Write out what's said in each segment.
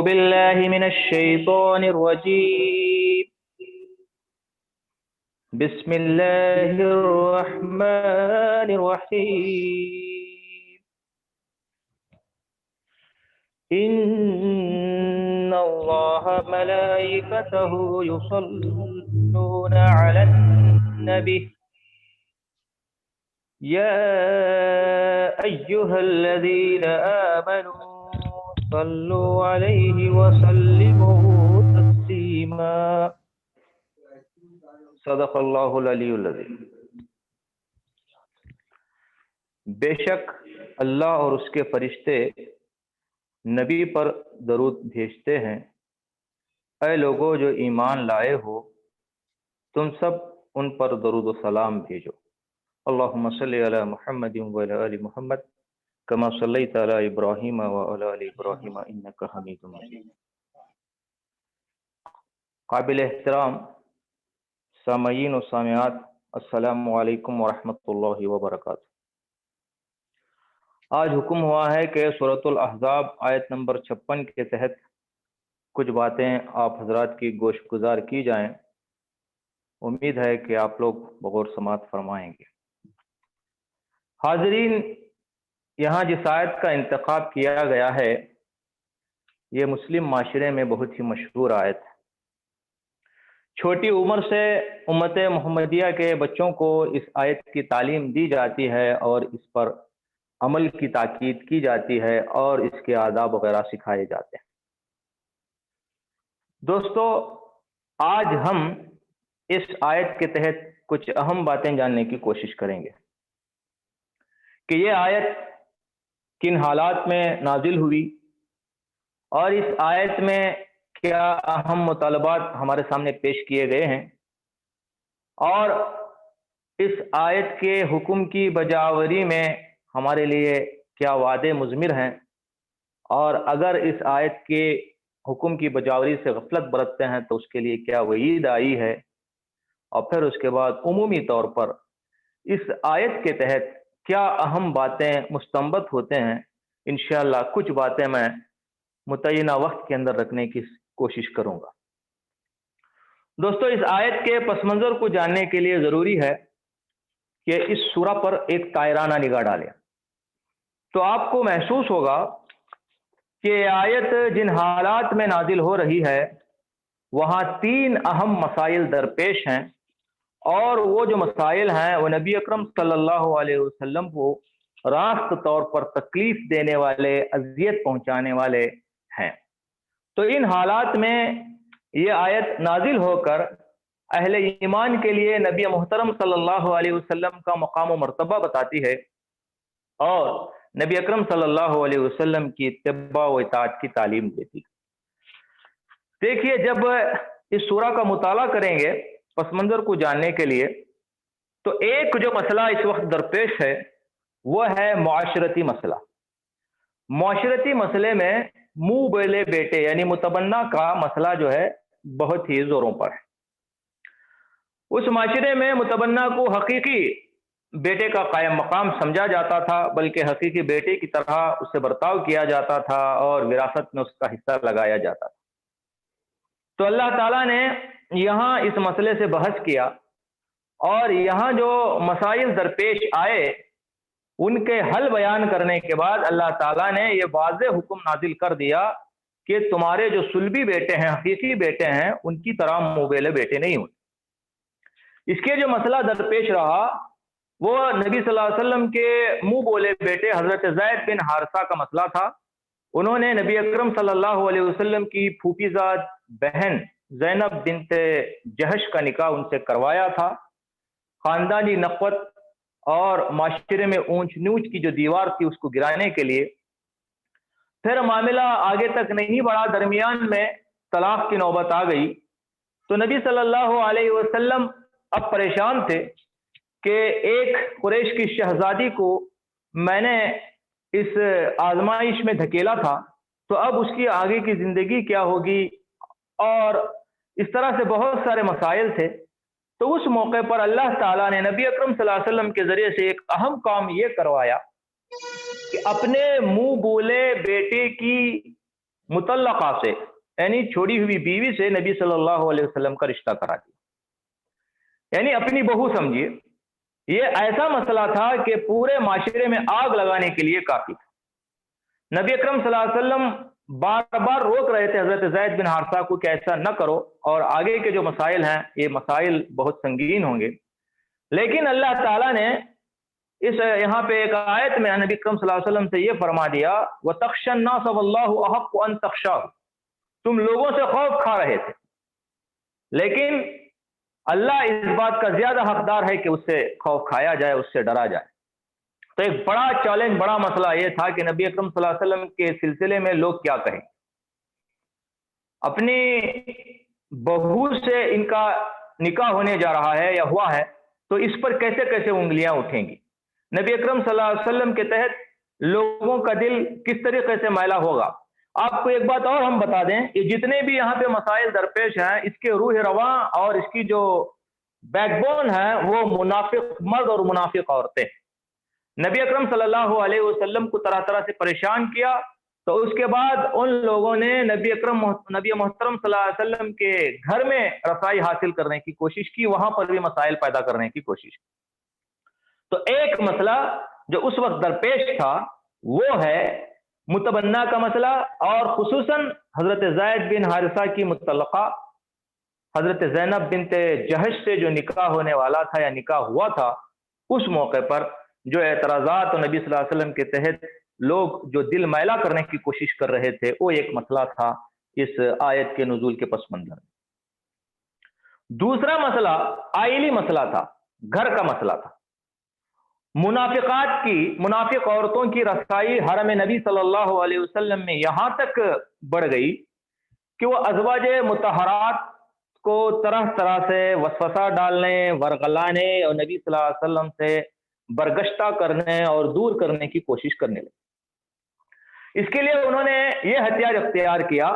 بالله من الشيطان الرجيم. بسم الله الرحمن الرحيم. إن الله ملائكته يصلون على النبي يا أيها الذين آمنوا صلوا عليه وسلموا تسليما. صدق اللہ العلی العظیم. بے شک اللہ اور اس کے فرشتے نبی پر درود بھیجتے ہیں. اے لوگو جو ایمان لائے ہو تم سب ان پر درود و سلام بھیجو. اللہم صلی علی محمد وعلی آل محمد کما صلیت علی ابراہیم وعلی آل ابراہیم انک حمید مجید. قابل احترام سامعین و سامعات، السلام علیکم ورحمۃ اللہ وبرکاتہ. آج حکم ہوا ہے کہ سورۃ الاحزاب آیت نمبر 56 کے تحت کچھ باتیں آپ حضرات کی گوش گزار کی جائیں. امید ہے کہ آپ لوگ بغور سماعت فرمائیں گے. حاضرین، یہاں جس آیت کا انتخاب کیا گیا ہے یہ مسلم معاشرے میں بہت ہی مشہور آیت ہے. چھوٹی عمر سے امت محمدیہ کے بچوں کو اس آیت کی تعلیم دی جاتی ہے اور اس پر عمل کی تاکید کی جاتی ہے اور اس کے آداب وغیرہ سکھائے جاتے ہیں. دوستو، آج ہم اس آیت کے تحت کچھ اہم باتیں جاننے کی کوشش کریں گے کہ یہ آیت کن حالات میں نازل ہوئی اور اس آیت میں کیا اہم مطالبات ہمارے سامنے پیش کیے گئے ہیں اور اس آیت کے حکم کی بجاوری میں ہمارے لیے کیا وعدے مضمر ہیں، اور اگر اس آیت کے حکم کی بجاوری سے غفلت برتتے ہیں تو اس کے لیے کیا وعید آئی ہے، اور پھر اس کے بعد عمومی طور پر اس آیت کے تحت کیا اہم باتیں مستنبط ہوتے ہیں. انشاءاللہ کچھ باتیں میں متعینہ وقت کے اندر رکھنے کی کوشش کروں گا. دوستو، اس آیت کے پس منظر کو جاننے کے لیے ضروری ہے کہ اس سورہ پر ایک طائرانہ نگاہ ڈالیں تو آپ کو محسوس ہوگا کہ آیت جن حالات میں نازل ہو رہی ہے وہاں 3 اہم مسائل درپیش ہیں، اور وہ جو مسائل ہیں وہ نبی اکرم صلی اللہ علیہ وسلم کو راست طور پر تکلیف دینے والے، اذیت پہنچانے والے ہیں. تو ان حالات میں یہ آیت نازل ہو کر اہل ایمان کے لیے نبی محترم صلی اللہ علیہ وسلم کا مقام و مرتبہ بتاتی ہے اور نبی اکرم صلی اللہ علیہ وسلم کی اتباع و اطاعت کی تعلیم دیتی. دیکھیے، جب اس سورہ کا مطالعہ کریں گے پس منظر کو جاننے کے لیے تو ایک جو مسئلہ اس وقت درپیش ہے وہ ہے معاشرتی مسئلہ. معاشرتی مسئلے میں منہ بولے بیٹے یعنی متبنہ کا مسئلہ جو ہے بہت ہی زوروں پر ہے. اس معاشرے میں متبنہ کو حقیقی بیٹے کا قائم مقام سمجھا جاتا تھا، بلکہ حقیقی بیٹے کی طرح اس سے برتاؤ کیا جاتا تھا اور وراثت میں اس کا حصہ لگایا جاتا تھا. تو اللہ تعالیٰ نے یہاں اس مسئلے سے بحث کیا اور یہاں جو مسائل درپیش آئے ان کے حل بیان کرنے کے بعد اللہ تعالیٰ نے یہ واضح حکم نازل کر دیا کہ تمہارے جو صلبی بیٹے ہیں، حقیقی بیٹے ہیں، ان کی طرح منہ بولے بیٹے نہیں ہوتے. اس کے جو مسئلہ درپیش رہا وہ نبی صلی اللہ علیہ وسلم کے منہ بولے بیٹے حضرت زید بن حارثہ کا مسئلہ تھا. انہوں نے نبی اکرم صلی اللہ علیہ وسلم کی پھوپھی زاد بہن زینب بنت جہش کا نکاح ان سے کروایا تھا. خاندانی نقوت اور معاشرے میں اونچ نیچ کی جو دیوار تھی اس کو گرانے کے لیے. پھر معاملہ آگے تک نہیں بڑھا، درمیان میں طلاق کی نوبت آ گئی. تو نبی صلی اللہ علیہ وسلم اب پریشان تھے کہ ایک قریش کی شہزادی کو میں نے اس آزمائش میں دھکیلا تھا، تو اب اس کی آگے کی زندگی کیا ہوگی، اور اس طرح سے بہت سارے مسائل تھے. تو اس موقع پر اللہ تعالیٰ نے نبی اکرم صلی اللہ علیہ وسلم کے ذریعے سے ایک اہم کام یہ کروایا کہ اپنے منہ بولے بیٹے کی مطلقہ سے یعنی چھوڑی ہوئی بیوی سے نبی صلی اللہ علیہ وسلم کا رشتہ کرا دیا، یعنی اپنی بہو سمجھیے۔ یہ ایسا مسئلہ تھا کہ پورے معاشرے میں آگ لگانے کے لیے کافی تھا۔ نبی اکرم صلی اللہ علیہ وسلم بار بار روک رہے تھے حضرت زید بن حارثہ کو کہ ایسا نہ کرو، اور آگے کے جو مسائل ہیں یہ مسائل بہت سنگین ہوں گے، لیکن اللہ تعالیٰ نے یہاں پہ ایک آیت میں نبی اکرم صلی اللہ علیہ وسلم سے یہ فرما دیا وَتَخْشَى النَّاسَ وَاللَّهُ أَحَقُّ أَن تَخْشَاهُ، تم لوگوں سے خوف کھا رہے تھے، لیکن اللہ اس بات کا زیادہ حقدار ہے کہ اس سے خوف کھایا جائے، اس سے ڈرا جائے۔ تو ایک بڑا چیلنج، بڑا مسئلہ یہ تھا کہ نبی اکرم صلی اللہ علیہ وسلم کے سلسلے میں لوگ کیا کہیں، اپنی بہو سے ان کا نکاح ہونے جا رہا ہے یا ہوا ہے تو اس پر کیسے کیسے انگلیاں اٹھیں گی، نبی اکرم صلی اللہ علیہ وسلم کے تحت لوگوں کا دل کس طریقے سے میلا ہوگا۔ آپ کو ایک بات اور ہم بتا دیں کہ جتنے بھی یہاں پہ مسائل درپیش ہیں، اس کے روح رواں اور اس کی جو بیک بون ہے وہ منافق مرد اور منافق عورتیں۔ نبی اکرم صلی اللہ علیہ وسلم کو طرح طرح سے پریشان کیا، تو اس کے بعد ان لوگوں نے نبی محترم صلی اللہ علیہ وسلم کے گھر میں رسائی حاصل کرنے کی کوشش کی، وہاں پر بھی مسائل پیدا کرنے کی کوشش کی۔ تو ایک مسئلہ جو اس وقت درپیش تھا وہ ہے متبنہ کا مسئلہ، اور خصوصاً حضرت زید بن حارثہ کی متعلقہ حضرت زینب بنت جہش سے جو نکاح ہونے والا تھا یا نکاح ہوا تھا، اس موقع پر جو اعتراضات اور نبی صلی اللہ علیہ وسلم کے تحت لوگ جو دل میلا کرنے کی کوشش کر رہے تھے، وہ ایک مسئلہ تھا اس آیت کے نزول کے پس منظر میں۔ دوسرا مسئلہ آئلی مسئلہ تھا، گھر کا مسئلہ تھا۔ منافق عورتوں کی رسائی حرم نبی صلی اللہ علیہ وسلم میں یہاں تک بڑھ گئی کہ وہ ازواج مطہرات کو طرح طرح سے وسوسہ ڈالنے، ورغلانے اور نبی صلی اللہ علیہ وسلم سے برگشتہ کرنے اور دور کرنے کی کوشش کرنے لگے۔ اس کے لیے انہوں نے یہ ہتھیار اختیار کیا،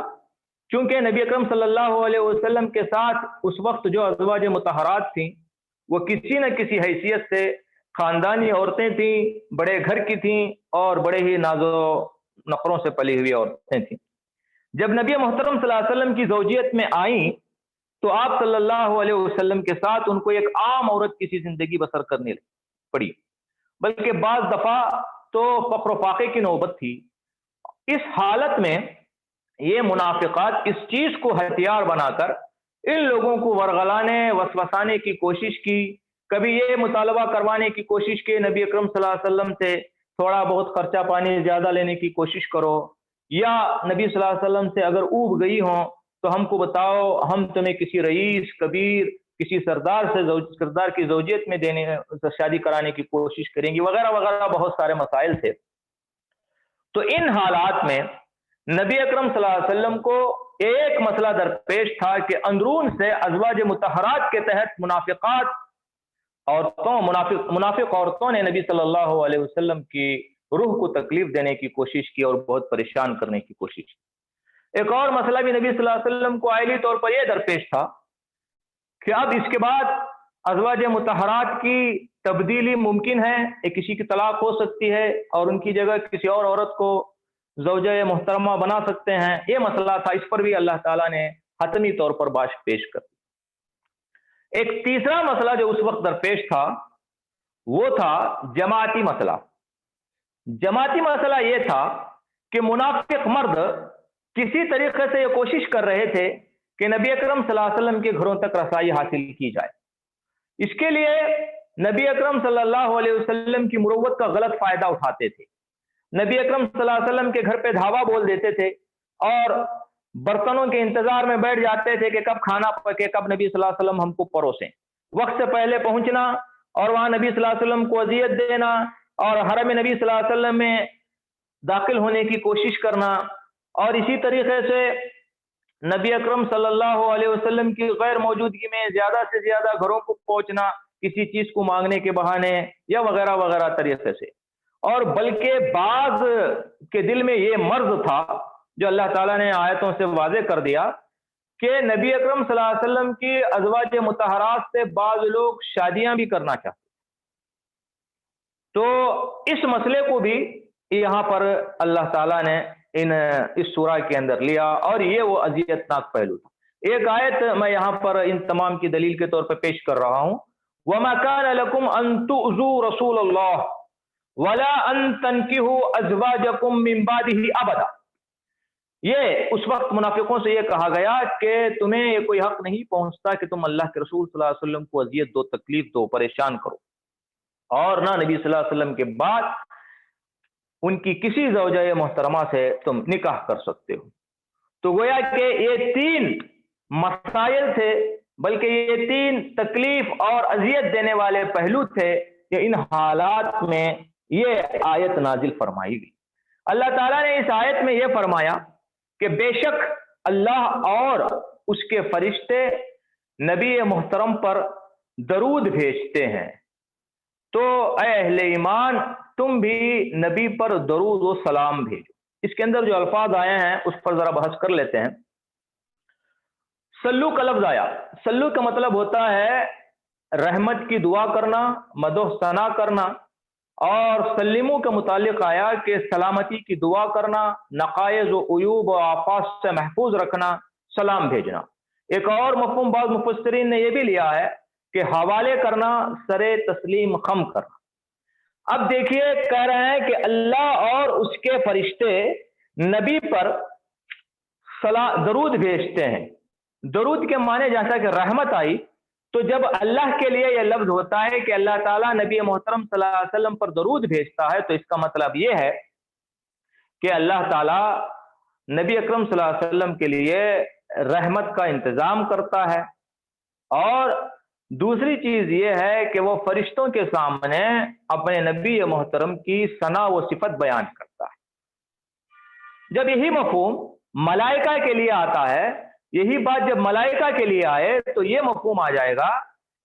چونکہ نبی اکرم صلی اللہ علیہ وسلم کے ساتھ اس وقت جو ازواج مطہرات تھیں وہ کسی نہ کسی حیثیت سے خاندانی عورتیں تھیں، بڑے گھر کی تھیں اور بڑے ہی ناز و نخروں سے پلی ہوئی عورتیں تھیں۔ جب نبی محترم صلی اللہ علیہ وسلم کی زوجیت میں آئیں تو آپ صلی اللہ علیہ وسلم کے ساتھ ان کو ایک عام عورت کی سی زندگی بسر کرنے پڑی، بلکہ بعض دفعہ تو فقر و فاقے کی نوبت تھی۔ اس حالت میں یہ منافقات اس چیز کو ہتھیار بنا کر ان لوگوں کو ورغلانے، وسوسانے کی کوشش کی، کبھی یہ مطالبہ کروانے کی کوشش کی نبی اکرم صلی اللہ علیہ وسلم سے تھوڑا بہت خرچہ پانی زیادہ لینے کی کوشش کرو، یا نبی صلی اللہ علیہ وسلم سے اگر اوب گئی ہوں تو ہم کو بتاؤ، ہم تمہیں کسی رئیس کبیر، کسی سردار کی زوجیت میں شادی کرانے کی کوشش کریں گی، وغیرہ وغیرہ بہت سارے مسائل تھے۔ تو ان حالات میں نبی اکرم صلی اللہ علیہ وسلم کو ایک مسئلہ درپیش تھا کہ اندرون سے ازواج مطہرات کے تحت منافق عورتوں نے نبی صلی اللہ علیہ وسلم کی روح کو تکلیف دینے کی کوشش کی اور بہت پریشان کرنے کی کوشش کی۔ ایک اور مسئلہ بھی نبی صلی اللہ علیہ وسلم کو عائلی طور پر یہ درپیش تھا کہ اب اس کے بعد ازواج مطہرات کی تبدیلی ممکن ہے، کسی کی طلاق ہو سکتی ہے اور ان کی جگہ کسی اور عورت کو زوجہ محترمہ بنا سکتے ہیں۔ یہ مسئلہ تھا، اس پر بھی اللہ تعالیٰ نے حتمی طور پر باش پیش کر دی۔ ایک تیسرا مسئلہ جو اس وقت درپیش تھا وہ تھا جماعتی مسئلہ۔ جماعتی مسئلہ یہ تھا کہ منافق مرد کسی طریقے سے یہ کوشش کر رہے تھے کہ نبی اکرم صلی اللہ علیہ وسلم کے گھروں تک رسائی حاصل کی جائے۔ اس کے لیے نبی اکرم صلی اللہ علیہ وسلم کی مروت کا غلط فائدہ اٹھاتے تھے۔ نبی اکرم صلی اللہ علیہ وسلم کے گھر پہ دھاوا بول دیتے تھے اور برتنوں کے انتظار میں بیٹھ جاتے تھے کہ کب کھانا پکے، کب نبی صلی اللہ علیہ وسلم ہم کو پروسیں۔ وقت سے پہلے پہنچنا اور وہاں نبی صلی اللہ علیہ وسلم کو اذیت دینا اور حرم نبی صلی اللہ علیہ وسلم میں داخل ہونے کی کوشش کرنا، اور اسی طریقے سے نبی اکرم صلی اللہ علیہ وسلم کی غیر موجودگی میں زیادہ سے زیادہ گھروں کو پہنچنا کسی چیز کو مانگنے کے بہانے یا وغیرہ وغیرہ طریقے سے۔ اور بلکہ بعض کے دل میں یہ مرض تھا جو اللہ تعالیٰ نے آیتوں سے واضح کر دیا کہ نبی اکرم صلی اللہ علیہ وسلم کی ازواج مطہرات سے بعض لوگ شادیاں بھی کرنا چاہتے۔ تو اس مسئلے کو بھی یہاں پر اللہ تعالیٰ نے اس سورہ کے اندر لیا، اور یہ وہ اذیتناک پہلو تھا۔ ایک آیت میں یہاں پر ان تمام کی دلیل کے طور پہ پیش کر رہا ہوں، وَمَا كَانَ لَكُمْ أَن تُؤْذُوا رَسُولَ اللَّهِ وَلَا أَن تَنكِحُوا أَزْوَاجَكُم مِّن بَعْدِهِ أَبَدًا۔ یہ اس وقت منافقوں سے یہ کہا گیا کہ تمہیں یہ کوئی حق نہیں پہنچتا کہ تم اللہ کے رسول صلی اللہ علیہ وسلم کو اذیت دو، تکلیف دو، پریشان کرو، اور نہ نبی صلی اللہ علیہ وسلم کے بعد ان کی کسی زوجہ محترمہ سے تم نکاح کر سکتے ہو۔ تو گویا کہ یہ تین مسائل تھے، بلکہ یہ تین تکلیف اور اذیت دینے والے پہلو تھے کہ ان حالات میں یہ آیت نازل فرمائی گئی۔ اللہ تعالیٰ نے اس آیت میں یہ فرمایا کہ بے شک اللہ اور اس کے فرشتے نبی محترم پر درود بھیجتے ہیں، تو اے اہل ایمان تم بھی نبی پر درود و سلام بھیجو۔ اس کے اندر جو الفاظ آئے ہیں اس پر ذرا بحث کر لیتے ہیں۔ سلو کا لفظ آیا، سلو کا مطلب ہوتا ہے رحمت کی دعا کرنا، مدح ثنا کرنا، اور سلمو کے متعلق آیا کہ سلامتی کی دعا کرنا، نقائص و عیوب و آفات سے محفوظ رکھنا، سلام بھیجنا۔ ایک اور مفہوم بعض مفسرین نے یہ بھی لیا ہے کہ حوالے کرنا، سر تسلیم خم کرنا۔ اب دیکھیے کہہ رہے ہیں کہ اللہ اور اس کے فرشتے نبی پر درود بھیجتے ہیں۔ درود کے معنی جیسا کہ رحمت آئی، تو جب اللہ کے لیے یہ لفظ ہوتا ہے کہ اللہ تعالیٰ نبی محترم صلی اللہ علیہ وسلم پر درود بھیجتا ہے، تو اس کا مطلب یہ ہے کہ اللہ تعالیٰ نبی اکرم صلی اللہ علیہ وسلم کے لیے رحمت کا انتظام کرتا ہے، اور دوسری چیز یہ ہے کہ وہ فرشتوں کے سامنے اپنے نبی محترم کی ثنا و صفت بیان کرتا ہے۔ جب یہی مفہوم ملائکہ کے لیے آتا ہے، یہی بات جب ملائکہ کے لیے آئے تو یہ مفہوم آ جائے گا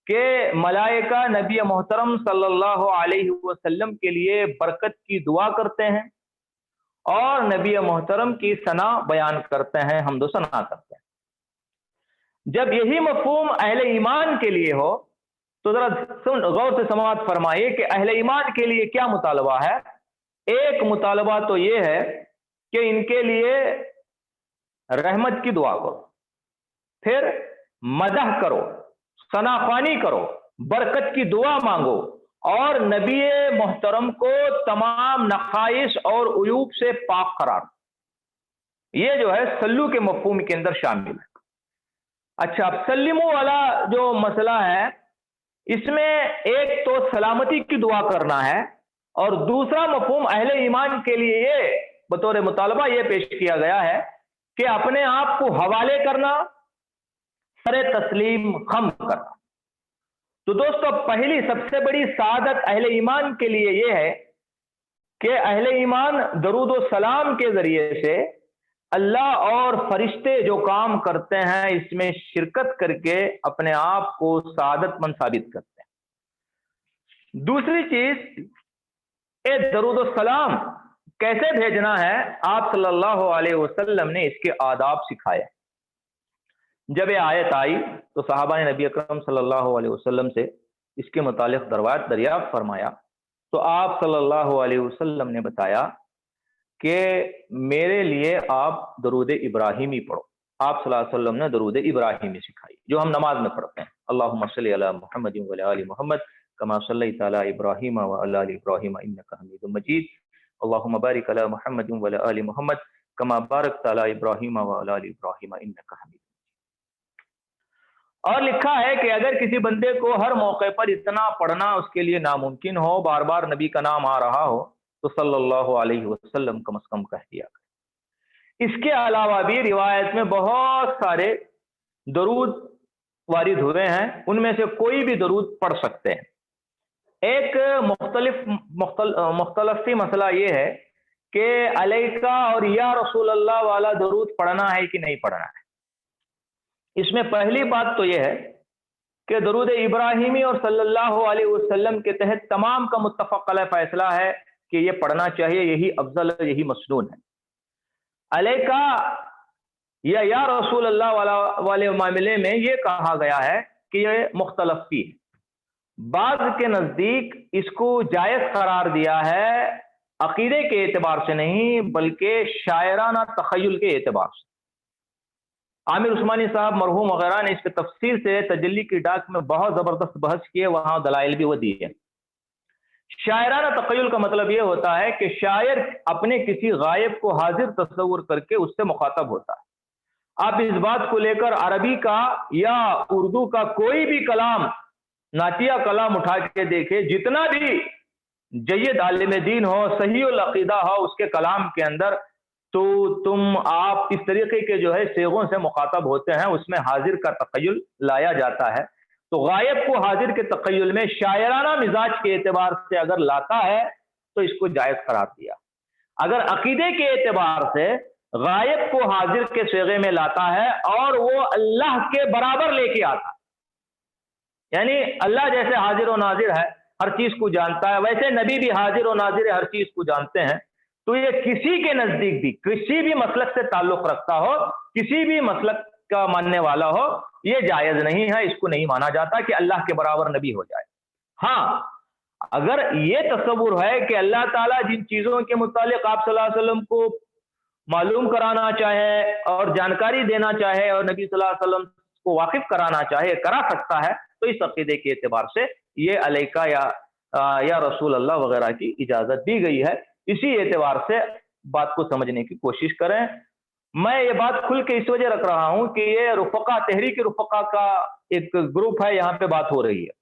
کہ ملائکہ نبی محترم صلی اللہ علیہ وسلم کے لیے برکت کی دعا کرتے ہیں اور نبی محترم کی ثنا بیان کرتے ہیں، حمد و ثنا کرتے ہیں۔ جب یہی مفہوم اہل ایمان کے لیے ہو تو ذرا غور سے سماعت فرمائیے کہ اہل ایمان کے لیے کیا مطالبہ ہے۔ ایک مطالبہ تو یہ ہے کہ ان کے لیے رحمت کی دعا کرو، پھر مدح کرو، ثنا خوانی کرو، برکت کی دعا مانگو، اور نبی محترم کو تمام نقائص اور عیوب سے پاک قرار دو۔ یہ جو ہے سلو کے مفہوم کے اندر شامل ہے۔ اچھا، اب سلمو والا جو مسئلہ ہے، اس میں ایک تو سلامتی کی دعا کرنا ہے، اور دوسرا مفہوم اہل ایمان کے لیے یہ بطور مطالبہ یہ پیش کیا گیا ہے کہ اپنے آپ کو حوالے کرنا، سر تسلیم خم کرنا۔ تو دوستو پہلی سب سے بڑی سعادت اہل ایمان کے لیے یہ ہے کہ اہل ایمان درود و سلام کے ذریعے سے اللہ اور فرشتے جو کام کرتے ہیں اس میں شرکت کر کے اپنے آپ کو سعادت مند ثابت کرتے ہیں۔ دوسری چیز، درود و سلام کیسے بھیجنا ہے، آپ صلی اللہ علیہ وسلم نے اس کے آداب سکھائے۔ جب یہ آیت آئی تو صحابہ نے نبی اکرم صلی اللہ علیہ وسلم سے اس کے متعلق دریافت فرمایا، تو آپ صلی اللہ علیہ وسلم نے بتایا کہ میرے لیے آپ درود ابراہیمی پڑھو۔ آپ صلی اللہ علیہ وسلم نے درود ابراہیمی سکھائی، جو ہم نماز میں پڑھتے ہیں، اللہم صلی علی محمد وعلی آل محمد کما صلیت علی ابراہیم وعلی آل ابراہیم انک حمید مجید، اللہم بارک علی محمد وعلی آل محمد کما بارکت علی ابراہیم وعلی آل ابراہیم انک حمید مجید۔ اور لکھا ہے کہ اگر کسی بندے کو ہر موقع پر اتنا پڑھنا اس کے لیے ناممکن ہو، بار بار نبی کا نام آ رہا ہو، تو صلی اللہ علیہ وسلم کم از کم کہہ دیا کرے۔ اس کے علاوہ بھی روایت میں بہت سارے درود وارد ہوئے ہیں، ان میں سے کوئی بھی درود پڑھ سکتے ہیں۔ ایک مختلف مسئلہ یہ ہے کہ علیکہ اور یا رسول اللہ والا درود پڑھنا ہے کہ نہیں پڑھنا ہے۔ اس میں پہلی بات تو یہ ہے کہ درود ابراہیمی اور صلی اللہ علیہ وسلم کے تحت تمام کا متفق علیہ فیصلہ ہے کہ یہ پڑھنا چاہیے، یہی افضل ہے، یہی مسنون ہے۔ علیکہ یا رسول اللہ والے معاملے میں یہ کہا گیا ہے کہ یہ مختلف فی ہے۔ بعض کے نزدیک اس کو جائز قرار دیا ہے عقیدے کے اعتبار سے نہیں بلکہ شاعرانہ تخیل کے اعتبار سے۔ عامر عثمانی صاحب مرحوم وغیرہ نے اس پہ تفصیل سے تجلی کی ڈاک میں بہت زبردست بحث کیے، وہاں دلائل بھی وہ دیے۔ شاعرانہ تخیل کا مطلب یہ ہوتا ہے کہ شاعر اپنے کسی غائب کو حاضر تصور کر کے اس سے مخاطب ہوتا ہے۔ آپ اس بات کو لے کر عربی کا یا اردو کا کوئی بھی کلام، نعتیہ کلام اٹھا کے دیکھے، جتنا بھی جید عالم دین ہو، صحیح العقیدہ ہو اس کے کلام کے اندر، تو آپ اس طریقے کے جو ہے صیغوں سے مخاطب ہوتے ہیں، اس میں حاضر کا تخیل لایا جاتا ہے۔ تو غائب کو حاضر کے تخیل میں شاعرانہ مزاج کے اعتبار سے اگر لاتا ہے تو اس کو جائز قرار دیا۔ اگر عقیدے کے اعتبار سے غائب کو حاضر کے صیغے میں لاتا ہے اور وہ اللہ کے برابر لے کے آتا ہے، یعنی اللہ جیسے حاضر و ناظر ہے، ہر چیز کو جانتا ہے، ویسے نبی بھی حاضر و ناظر ہے، ہر چیز کو جانتے ہیں، تو یہ کسی کے نزدیک بھی کسی بھی مسلک سے تعلق رکھتا ہو، کسی بھی مسلک کا ماننے والا ہو، یہ جائز نہیں ہے، اس کو نہیں مانا جاتا کہ اللہ کے برابر نبی ہو جائے۔ ہاں، اگر یہ تصور ہے کہ اللہ تعالیٰ جن چیزوں کے متعلق آپ صلی اللہ علیہ وسلم کو معلوم کرانا چاہے اور جانکاری دینا چاہے اور نبی صلی اللہ علیہ وسلم کو واقف کرانا چاہے، کرا سکتا ہے، تو اس عقیدے کے اعتبار سے یہ علیکہ یا رسول اللہ وغیرہ کی اجازت دی گئی ہے۔ اسی اعتبار سے بات کو سمجھنے کی کوشش کریں۔ میں یہ بات کھل کے اس وجہ رکھ رہا ہوں کہ یہ رفقا، تحریک رفقا کا ایک گروپ ہے، یہاں پہ بات ہو رہی ہے۔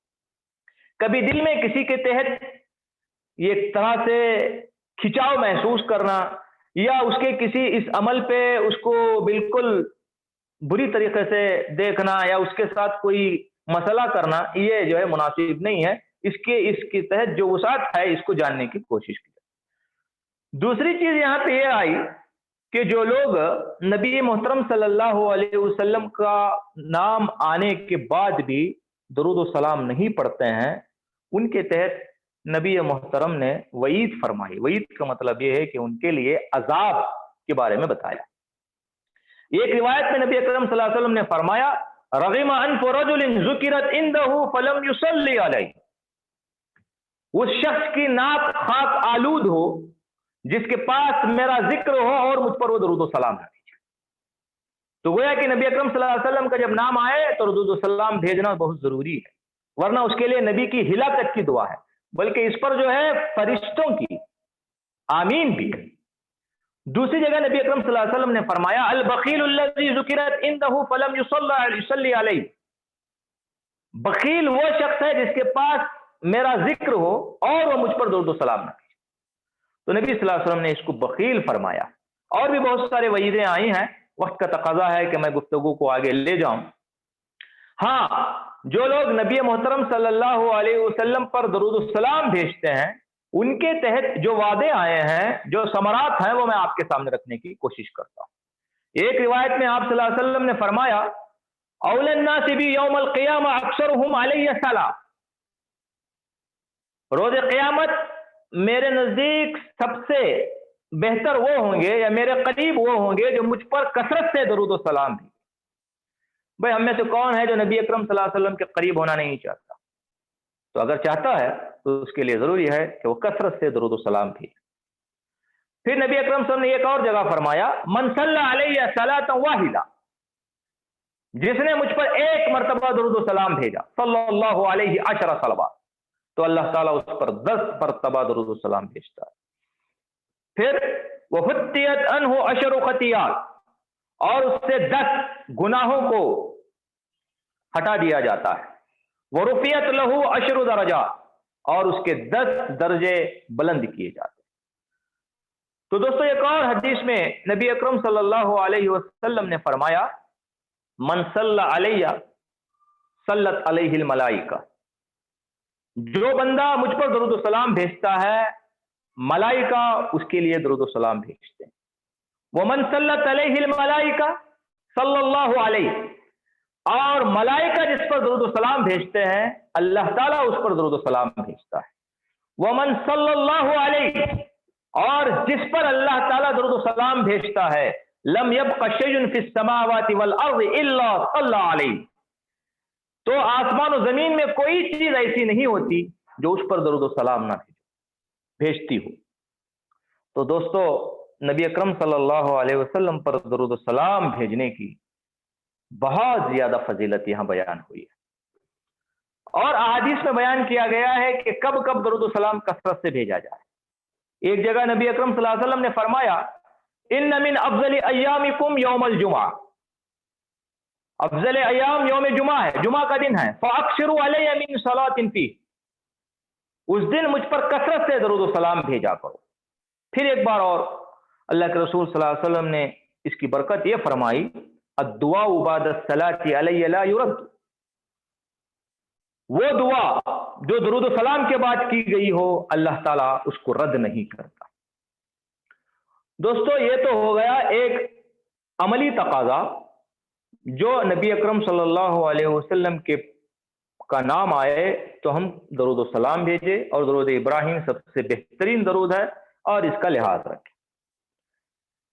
کبھی دل میں کسی کے تحت ایک طرح سے کھچاؤ محسوس کرنا یا اس کے کسی اس عمل پہ اس کو بالکل بری طریقے سے دیکھنا یا اس کے ساتھ کوئی مسئلہ کرنا، یہ جو ہے مناسب نہیں ہے۔ اس کے تحت جو وسعت ہے اس کو جاننے کی کوشش کی۔ دوسری چیز یہاں پہ یہ آئی کہ جو لوگ نبی محترم صلی اللہ علیہ وسلم کا نام آنے کے بعد بھی درود و سلام نہیں پڑھتے ہیں، ان کے تحت نبی محترم نے وعید فرمائی۔ وعید کا مطلب یہ ہے کہ ان کے لیے عذاب کے بارے میں بتایا۔ ایک روایت میں نبی اکرم صلی اللہ علیہ وسلم نے فرمایا، رغم انف رجل ذکرت عنده فلم يصلي علیہ، اس شخص کی ناک خاک آلود ہو جس کے پاس میرا ذکر ہو اور مجھ پر وہ درود و سلام نہ بھیجے۔ تو گویا کہ نبی اکرم صلی اللہ علیہ وسلم کا جب نام آئے تو درود و سلام بھیجنا بہت ضروری ہے، ورنہ اس کے لیے نبی کی ہلاکت کی دعا ہے، بلکہ اس پر جو ہے فرشتوں کی آمین بھی ہے۔ دوسری جگہ نبی اکرم صلی اللہ علیہ وسلم نے فرمایا، البخیل الذی ذکرت عنده فلم یصلی علیہ، بخیل وہ شخص ہے جس کے پاس میرا ذکر ہو اور وہ مجھ پر درود و سلام نہ بھیجے۔ تو نبی صلی اللہ علیہ وسلم نے اس کو بخیل فرمایا۔ اور بھی بہت سارے وعیدیں آئی ہیں، وقت کا تقاضا ہے کہ میں گفتگو کو آگے لے جاؤں۔ ہاں، جو لوگ نبی محترم صلی اللہ علیہ وسلم پر درود السلام بھیجتے ہیں، ان کے تحت جو وعدے آئے ہیں، جو ثمرات ہیں، وہ میں آپ کے سامنے رکھنے کی کوشش کرتا ہوں۔ ایک روایت میں آپ صلی اللہ علیہ وسلم نے فرمایا، اول الناس بی یوم القیامہ اکثرهم علیہ السلام، روز قیامت میرے نزدیک سب سے بہتر وہ ہوں گے یا میرے قریب وہ ہوں گے جو مجھ پر کثرت سے درود و سلام بھی۔ بھائی ہم میں سے کون ہے جو نبی اکرم صلی اللہ علیہ وسلم کے قریب ہونا نہیں چاہتا؟ تو اگر چاہتا ہے تو اس کے لیے ضروری ہے کہ وہ کثرت سے درود و سلام بھی۔ پھر نبی اکرم صلی اللہ علیہ وسلم نے ایک اور جگہ فرمایا، من صلی علیہ صلاۃ واحدہ، جس نے مجھ پر ایک مرتبہ درود و سلام بھیجا، صلی اللہ علیہ عشر صلوات، تو اللہ تعالیٰ اس پر 10 مرتبہ درود و سلام بھیجتا ہے۔ پھر وَفُتِّيَتْ عَنْهُ عَشْرُ خَطِيئَاتٍ، اور اس سے 10 گناہوں کو ہٹا دیا جاتا ہے۔ وَرُفِعَتْ لَهُ عَشْرُ دَرَجَاتٍ، اور اس کے 10 درجے بلند کیے جاتے ہیں۔ تو دوستو ایک اور حدیث میں نبی اکرم صلی اللہ علیہ وسلم نے فرمایا، من صلی علیہ صلت علیہ الملائکہ، جو بندہ مجھ پر درود و سلام بھیجتا ہے، ملائکہ اس کے لیے درود و سلام بھیجتے ہیں۔ ومن صلت علیہ الملائکہ صلی اللہ علیہ، اور ملائکہ جس پر درود و سلام بھیجتے ہیں، اللہ تعالیٰ اس پر درود و سلام بھیجتا ہے۔ ومن صلی اللہ علیہ، اور جس پر اللہ تعالیٰ درود و سلام بھیجتا ہے، لم یبق شیء فی السماوات والارض الا صلی علیہ، تو آسمان و زمین میں کوئی چیز ایسی نہیں ہوتی جو اس پر درود و سلام نہ بھیجتی ہو۔ تو دوستو نبی اکرم صلی اللہ علیہ وسلم پر درود و سلام بھیجنے کی بہت زیادہ فضیلت یہاں بیان ہوئی ہے، اور احادیث میں بیان کیا گیا ہے کہ کب کب درود و سلام کثرت سے بھیجا جائے۔ ایک جگہ نبی اکرم صلی اللہ علیہ وسلم نے فرمایا ان من افضل ایامکم یوم الجمعہ، افضل ایام یوم جمعہ ہے، جمعہ کا دن ہے، فاکثروا علی من صلاۃ فی، اس دن مجھ پر کثرت سے درود و سلام بھیجا کرو۔ پھر ایک بار اور اللہ کے رسول صلی اللہ علیہ وسلم نے اس کی برکت یہ فرمائی الدعاء بعد الصلاۃ علی لا یرد، وہ دعا جو درود و سلام کے بعد کی گئی ہو اللہ تعالیٰ اس کو رد نہیں کرتا۔ دوستو یہ تو ہو گیا ایک عملی تقاضا، جو نبی اکرم صلی اللہ علیہ وسلم کے کا نام آئے تو ہم درود و سلام بھیجے، اور درود ابراہیم سب سے بہترین درود ہے اور اس کا لحاظ رکھیں۔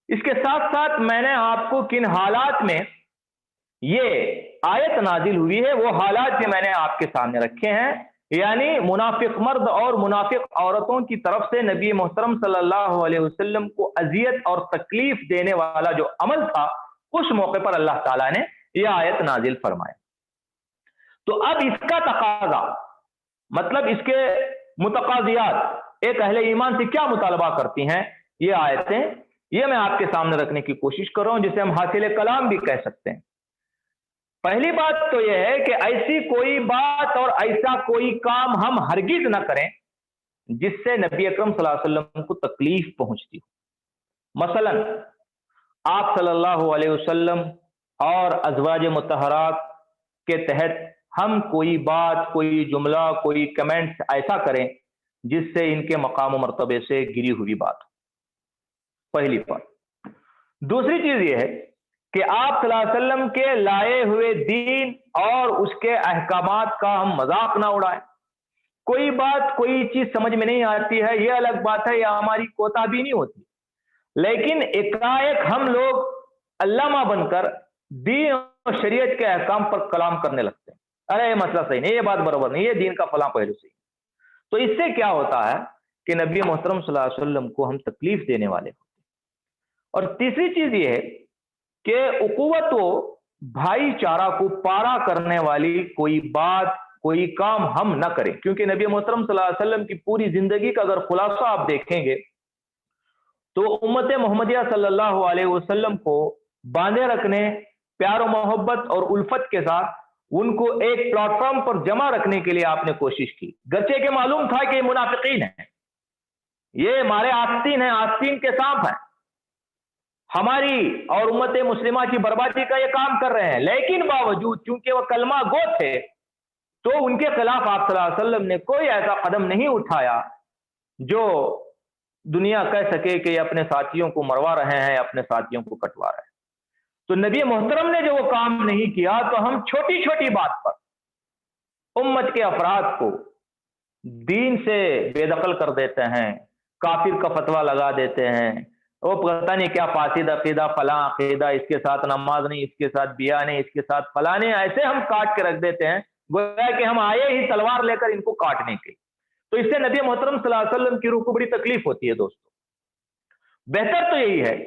اس کے ساتھ ساتھ میں نے آپ کو کن حالات میں یہ آیت نازل ہوئی ہے وہ حالات بھی میں نے آپ کے سامنے رکھے ہیں، یعنی منافق مرد اور منافق عورتوں کی طرف سے نبی محترم صلی اللہ علیہ وسلم کو اذیت اور تکلیف دینے والا جو عمل تھا، اس موقع پر اللہ تعالیٰ نے یہ آیت نازل فرمایا۔ تو اب اس کا تقاضا، مطلب اس کے متقاضیات ایک اہل ایمان سے کیا مطالبہ کرتی ہیں یہ آیتیں، یہ میں آپ کے سامنے رکھنے کی کوشش کر رہا ہوں، جسے ہم حاصل کلام بھی کہہ سکتے ہیں۔ پہلی بات تو یہ ہے کہ ایسی کوئی بات اور ایسا کوئی کام ہم ہرگز نہ کریں جس سے نبی اکرم صلی اللہ علیہ وسلم کو تکلیف پہنچتی ہو۔ مثلا آپ صلی اللہ علیہ وسلم اور ازواج مطہرات کے تحت ہم کوئی بات، کوئی جملہ، کوئی کمنٹ ایسا کریں جس سے ان کے مقام و مرتبے سے گری ہوئی بات ہو، پہلی بات۔ دوسری چیز یہ ہے کہ آپ صلی اللہ علیہ وسلم کے لائے ہوئے دین اور اس کے احکامات کا ہم مذاق نہ اڑائیں۔ کوئی بات، کوئی چیز سمجھ میں نہیں آتی ہے، یہ الگ بات ہے، یا ہماری کوتاہی نہیں ہوتی، لیکن ایک ہم لوگ علامہ بن کر دین اور شریعت کے احکام پر کلام کرنے لگتے ہیں، ارے یہ مسئلہ صحیح نہیں، یہ بات برابر نہیں، یہ دین کا فلاں پہلو صحیح۔ تو اس سے کیا ہوتا ہے کہ نبی محترم صلی اللہ علیہ وسلم کو ہم تکلیف دینے والے ہوتے ہیں۔ اور تیسری چیز یہ ہے کہ اخوت و بھائی چارہ کو پارا کرنے والی کوئی بات، کوئی کام ہم نہ کریں، کیونکہ نبی محترم صلی اللہ علیہ وسلم کی پوری زندگی کا اگر خلاصہ آپ دیکھیں گے تو امت محمدیہ صلی اللہ علیہ وسلم کو باندھے رکھنے، پیار و محبت اور الفت کے ساتھ ان کو ایک پلیٹ فارم پر جمع رکھنے کے لیے آپ نے کوشش کی، گرچہ کہ معلوم تھا کہ یہ منافقین ہیں، یہ ہمارے آستین ہیں، آستین کے سانپ ہیں، ہماری اور امت مسلمہ کی بربادی کا یہ کام کر رہے ہیں، لیکن باوجود چونکہ وہ کلمہ گو تھے تو ان کے خلاف آپ صلی اللہ علیہ وسلم نے کوئی ایسا قدم نہیں اٹھایا جو دنیا کہہ سکے کہ یہ اپنے ساتھیوں کو مروا رہے ہیں، اپنے ساتھیوں کو کٹوا رہے ہیں۔ تو نبی محترم نے جو وہ کام نہیں کیا تو ہم چھوٹی چھوٹی بات پر امت کے افراد کو دین سے بے دخل کر دیتے ہیں، کافر کا فتویٰ لگا دیتے ہیں، وہ پتہ نہیں کیا فاسد عقیدہ، فلاں عقیدہ، اس کے ساتھ نماز نہیں، اس کے ساتھ بیاہ نہیں، اس کے ساتھ فلانے، ایسے ہم کاٹ کے رکھ دیتے ہیں گویا کہ ہم آئے ہی تلوار لے کر ان کو کاٹنے کے۔ تو اس سے نبی محترم صلی اللہ علیہ وسلم کی روح کو بڑی تکلیف ہوتی ہے۔ دوستو بہتر تو یہی ہے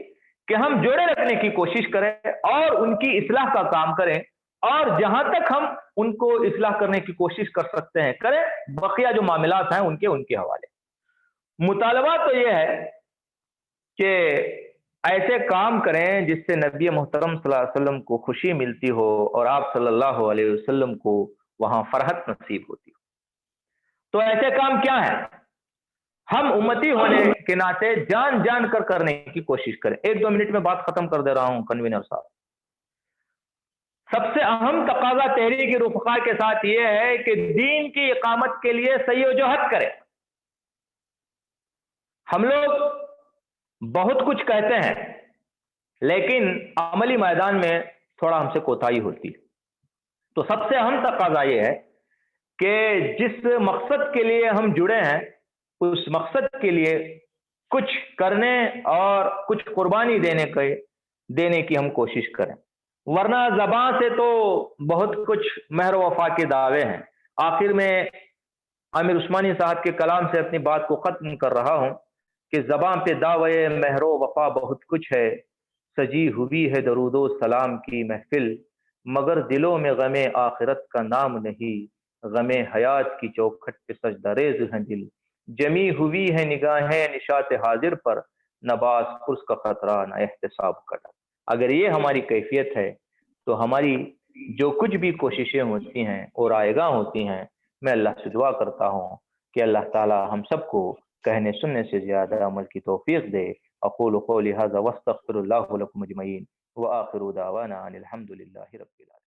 کہ ہم جوڑے رکھنے کی کوشش کریں اور ان کی اصلاح کا کام کریں، اور جہاں تک ہم ان کو اصلاح کرنے کی کوشش کر سکتے ہیں کریں، بقیہ جو معاملات ہیں ان کے حوالے۔ مطالبہ تو یہ ہے کہ ایسے کام کریں جس سے نبی محترم صلی اللہ علیہ وسلم کو خوشی ملتی ہو اور آپ صلی اللہ علیہ وسلم کو وہاں فرحت نصیب ہوتی ہو۔ تو ایسے کام کیا ہیں؟ ہم امتی ہونے کے ناطے جان جان کر کرنے کی کوشش کریں۔ 1-2 منٹ میں بات ختم کر دے رہا ہوں کنوینر صاحب۔ سب سے اہم تقاضا تحریک رفقا کے ساتھ یہ ہے کہ دین کی اقامت کے لیے سعی و جہد کریں۔ ہم لوگ بہت کچھ کہتے ہیں لیکن عملی میدان میں تھوڑا ہم سے کوتاہی ہوتی ہے۔ تو سب سے اہم تقاضا یہ ہے کہ جس مقصد کے لیے ہم جڑے ہیں اس مقصد کے لیے کچھ کرنے اور کچھ قربانی دینے کی ہم کوشش کریں، ورنہ زبان سے تو بہت کچھ مہر و وفا کے دعوے ہیں۔ آخر میں عامر عثمانی صاحب کے کلام سے اپنی بات کو ختم کر رہا ہوں کہ زباں پہ دعوے مہر و وفا بہت کچھ ہے، سجی ہوئی ہے درود و سلام کی محفل، مگر دلوں میں غم آخرت کا نام نہیں، غم حیات کی چوکھٹ پہ سجدہ ریز ہیں دل، جمی ہوئی ہے نگاہیں نشاط حاضر پر، نہ باز پرس کا خطرہ نہ احتساب کا ڈر۔ اگر یہ ہماری کیفیت ہے تو ہماری جو کچھ بھی کوششیں ہوتی ہیں اور رائے گاہ ہوتی ہیں، میں اللہ سے دعا کرتا ہوں کہ اللہ تعالی ہم سب کو کہنے سننے سے زیادہ عمل کی توفیق دے۔ اقول قولی ھذا واستغفر اللہ لکم اجمعین، وآخر دعوانا ان الحمد للہ رب العالمین۔